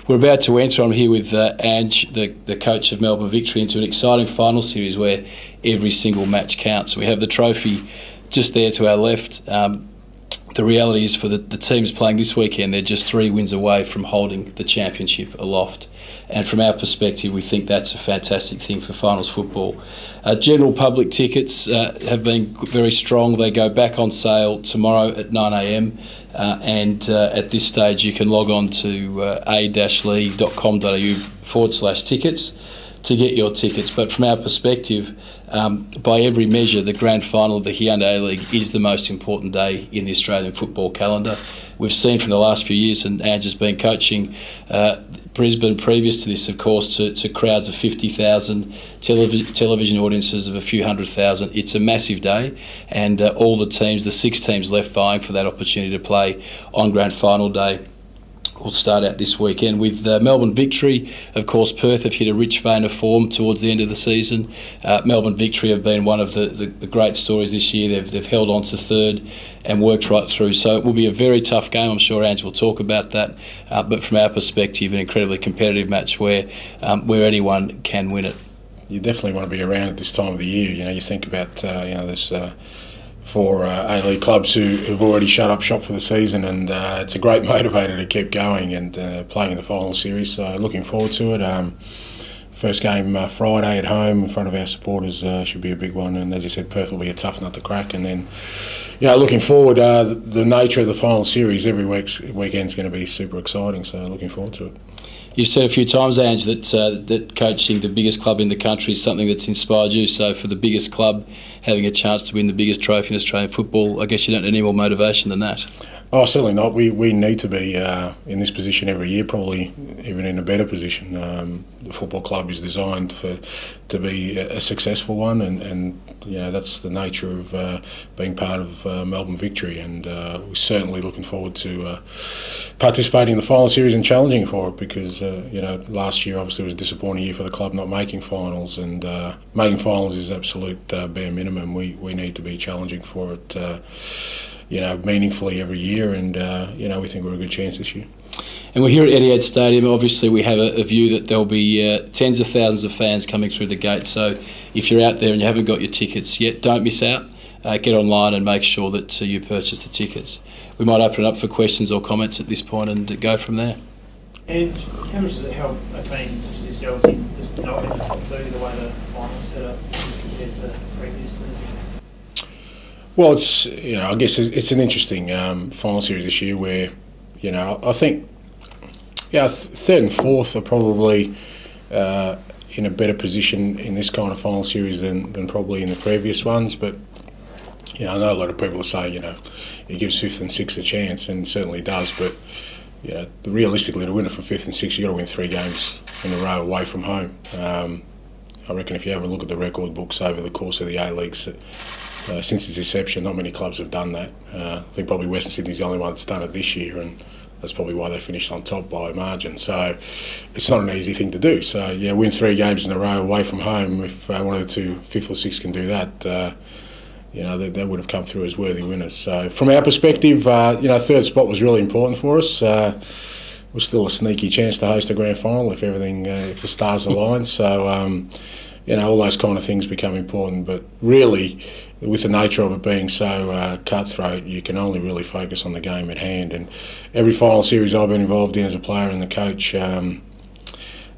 we're about to enter, I'm here with Ange, the coach of Melbourne Victory, into an exciting final series where every single match counts. We have the trophy just there to our left. The reality is for the teams playing this weekend, they're just 3 wins away from holding the championship aloft. And from our perspective, we think that's a fantastic thing for finals football. General public tickets have been very strong. They go back on sale tomorrow at 9 a.m. And at this stage, you can log on to a-league.com.au/tickets to get your tickets. But from our perspective, by every measure, the grand final of the Hyundai A-League is the most important day in the Australian football calendar. We've seen from the last few years, and Ange has been coaching Brisbane previous to this, of course, to crowds of 50,000, television audiences of a few 100,000. It's a massive day, and all the teams, the 6 teams left vying for that opportunity to play on grand final day, will start out this weekend with Melbourne Victory. Of course, Perth have hit a rich vein of form towards the end of the season. Melbourne Victory have been one of the great stories this year. They've held on to third and worked right through. So it will be a very tough game. I'm sure Ange will talk about that. But from our perspective, an incredibly competitive match where anyone can win it. You definitely want to be around at this time of the year. You know, you think about there's 4 A-League clubs who've already shut up shop for the season, and it's a great motivator to keep going and playing in the final series. So looking forward to it. First game Friday at home in front of our supporters should be a big one, and as you said, Perth will be a tough nut to crack. And then, looking forward, the nature of the final series every weekend's going to be super exciting. So looking forward to it. You've said a few times, Ange, that coaching the biggest club in the country is something that's inspired you. So for the biggest club having a chance to win the biggest trophy in Australian football, I guess you don't need any more motivation than that. Oh, certainly not. We need to be in this position every year, probably even in a better position. The football club is designed to be a successful one, and that's the nature of being part of Melbourne Victory, and we're certainly looking forward to participating in the final series and challenging for it, because last year obviously was a disappointing year for the club not making finals, and making finals is absolute bare minimum. We need to be challenging for it meaningfully every year, and we think we're a good chance this year. And we're here at Etihad Stadium. Obviously, we have a view that there'll be tens of thousands of fans coming through the gate. So if you're out there and you haven't got your tickets yet, don't miss out. Get online and make sure that you purchase the tickets. We might open it up for questions or comments at this point and go from there. And how much does it help a team such as yourselves in just not in the top 2, the way the finals set up is compared to previous seasons? Well, it's I guess it's an interesting final series this year where I think 3rd and 4th are probably in a better position in this kind of final series than probably in the previous ones. But I know a lot of people are saying it gives 5th and 6th a chance, and it certainly does. But realistically, to win it from 5th and 6th, you got to win 3 games in a row away from home. I reckon if you have a look at the record books over the course of the A-Leagues, since its inception, not many clubs have done that. I think probably Western Sydney's the only one that's done it this year, and that's probably why they finished on top by a margin. So it's not an easy thing to do. So win 3 games in a row away from home. If one of the 2, 5th or 6th, can do that, they would have come through as worthy winners. So from our perspective, 3rd spot was really important for us. We're still a sneaky chance to host a grand final if if the stars align. So all those kind of things become important. But really, with the nature of it being so cutthroat, you can only really focus on the game at hand. And every final series I've been involved in as a player and the coach, there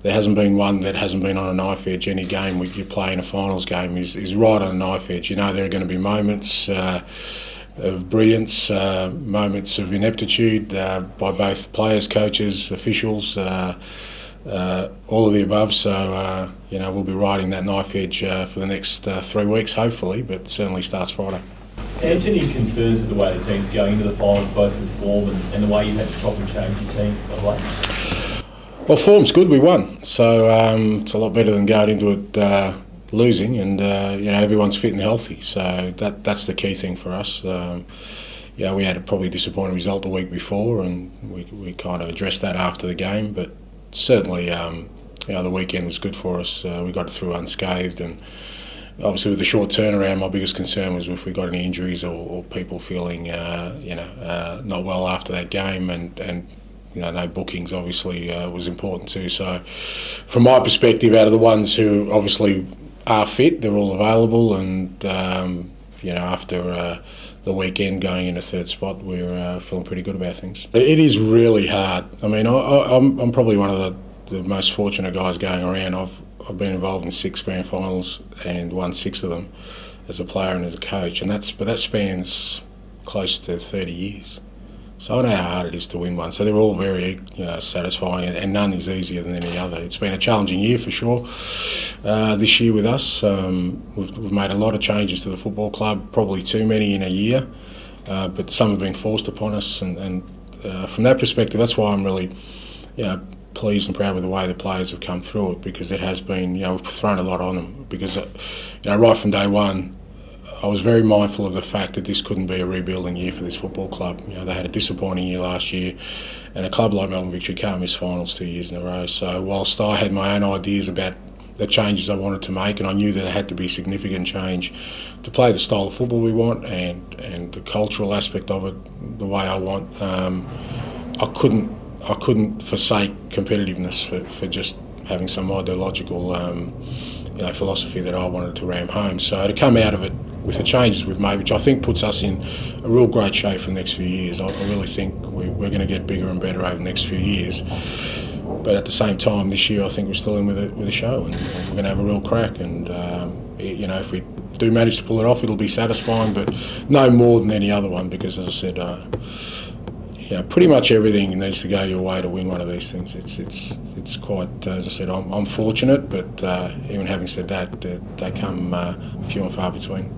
hasn't been one that hasn't been on a knife edge. Any game you play in a finals game is right on a knife edge. There are going to be moments of brilliance, moments of ineptitude by both players, coaches, officials, all of the above. So we'll be riding that knife edge for the next 3 weeks, hopefully, but certainly starts Friday. And any concerns with the way the team's going into the finals, both with form and the way you've had to chop and change your team, by the way? Well, form's good. We won, so it's a lot better than going into it losing, and everyone's fit and healthy. So that's the key thing for us. We had a probably disappointing result the week before, and we kind of addressed that after the game, but certainly the weekend was good for us. We got it through unscathed, and obviously with the short turnaround, my biggest concern was if we got any injuries or people feeling not well after that game, and no bookings obviously was important too. So from my perspective, out of the ones who obviously are fit, they're all available, and after the weekend going in a third spot, we're feeling pretty good about things. It is really hard. I mean, I'm probably one of the most fortunate guys going around. I've been involved in 6 grand finals and won 6 of them as a player and as a coach, and that spans close to 30 years. So I know how hard it is to win one. So they're all very satisfying, and none is easier than any other. It's been a challenging year for sure. This year with us, we've made a lot of changes to the football club, probably too many in a year, but some have been forced upon us. And from that perspective, that's why I'm really, pleased and proud with the way the players have come through it, because it has been, we've thrown a lot on them. Because, right from day one, I was very mindful of the fact that this couldn't be a rebuilding year for this football club. They had a disappointing year last year, and a club like Melbourne Victory can't miss finals 2 years in a row. So whilst I had my own ideas about the changes I wanted to make, and I knew that it had to be significant change to play the style of football we want and the cultural aspect of it the way I want, I couldn't forsake competitiveness for just having some ideological philosophy that I wanted to ram home. So to come out of it with the changes we've made, which I think puts us in a real great shape for the next few years. I really think we're going to get bigger and better over the next few years. But at the same time, this year I think we're still in with a show, and we're going to have a real crack. And if we do manage to pull it off, it'll be satisfying, but no more than any other one. Because as I said, pretty much everything needs to go your way to win one of these things. It's quite, as I said, I'm fortunate, but even having said that, they come few and far between.